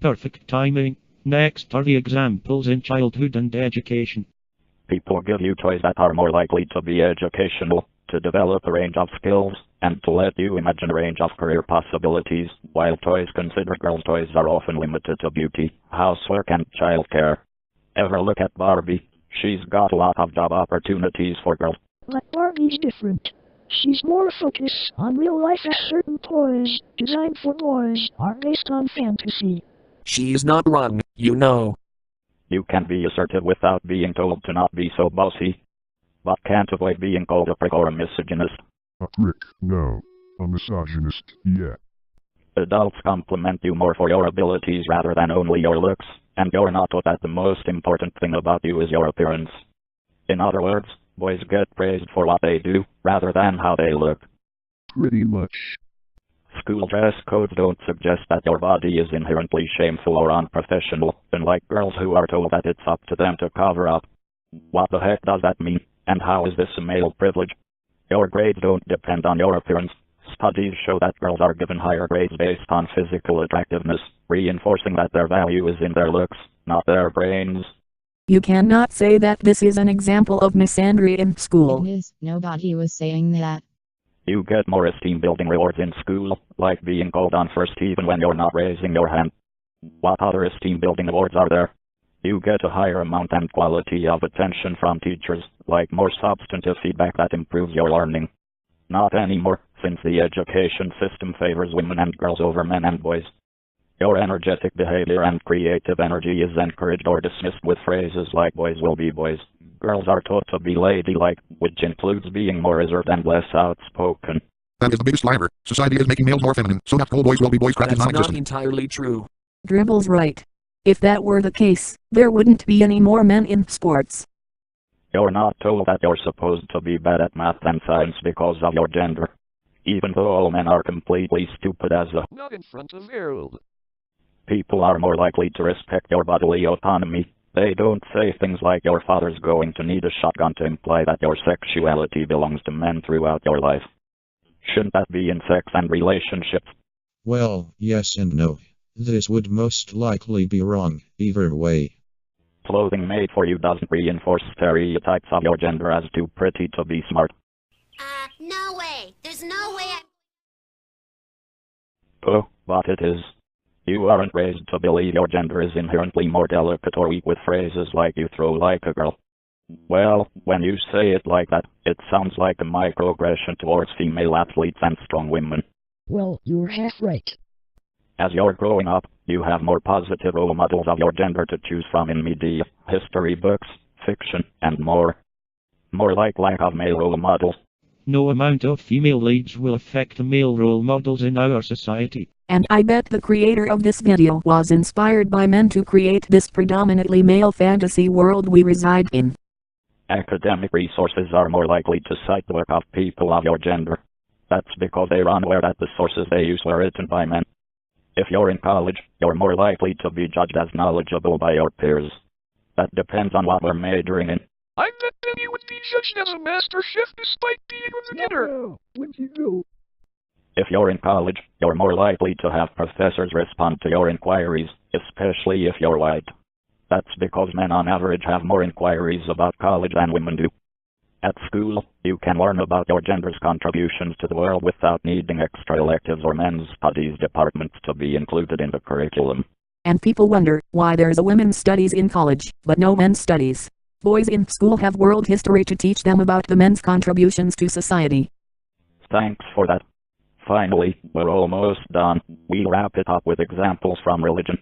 Perfect timing. Next are the examples in childhood and education. People give you toys that are more likely to be educational, to develop a range of skills, and to let you imagine a range of career possibilities, while toys considered girls' toys are often limited to beauty, housework, and childcare. Ever look at Barbie? She's got a lot of job opportunities for girls. But Barbie's different. She's more focused on real life as certain toys, designed for boys, are based on fantasy. She's not wrong, you know. You can be assertive without being told to not be so bossy, but can't avoid being called a prick or a misogynist. A prick, no. A misogynist, yeah. Adults compliment you more for your abilities rather than only your looks, and you're not taught that the most important thing about you is your appearance. In other words, boys get praised for what they do, rather than how they look. Pretty much. School dress codes don't suggest that your body is inherently shameful or unprofessional, unlike girls who are told that it's up to them to cover up. What the heck does that mean, and how is this a male privilege? Your grades don't depend on your appearance. Studies show that girls are given higher grades based on physical attractiveness, reinforcing that their value is in their looks, not their brains. You cannot say that this is an example of misandry in school. It is. Nobody was saying that. You get more esteem-building rewards in school, like being called on first even when you're not raising your hand. What other esteem-building awards are there? You get a higher amount and quality of attention from teachers, like more substantive feedback that improves your learning. Not anymore, since the education system favors women and girls over men and boys. Your energetic behavior and creative energy is encouraged or dismissed with phrases like boys will be boys. Girls are taught to be ladylike, which includes being more reserved and less outspoken. That is the biggest liar. Society is making males more feminine, so that all boys will be boys crap is That's not non-existent. entirely true. Dribble's right. If that were the case, there wouldn't be any more men in sports. You're not told that you're supposed to be bad at math and science because of your gender, even though all men are completely stupid as a... Not in front of Harold. People are more likely to respect your bodily autonomy. They don't say things like your father's going to need a shotgun to imply that your sexuality belongs to men throughout your life. Shouldn't that be in sex and relationships? Well, yes and no. This would most likely be wrong, either way. Clothing made for you doesn't reinforce stereotypes of your gender as too pretty to be smart. No way. There's no way Oh, but it is. You aren't raised to believe your gender is inherently more delicate or weak with phrases like you throw like a girl. Well, when you say it like that, it sounds like a microaggression towards female athletes and strong women. Well, you're half right. As you're growing up, you have more positive role models of your gender to choose from in media, history books, fiction, and more. More like lack of male role models. No amount of female leads will affect the male role models in our society. And I bet the creator of this video was inspired by men to create this predominantly male fantasy world we reside in. Academic resources are more likely to cite the work of people of your gender. That's because they're unaware that the sources they use were written by men. If you're in college, you're more likely to be judged as knowledgeable by your peers. That depends on what we're majoring in. I bet that you would be judged as a master chef despite being a beginner. No, what'd you do? If you're in college, you're more likely to have professors respond to your inquiries, especially if you're white. That's because men on average have more inquiries about college than women do. At school, you can learn about your gender's contributions to the world without needing extra electives or men's studies departments to be included in the curriculum. And people wonder why there's a women's studies in college, but no men's studies. Boys in school have world history to teach them about the men's contributions to society. Thanks for that. Finally, we're almost done. We'll wrap it up with examples from religion.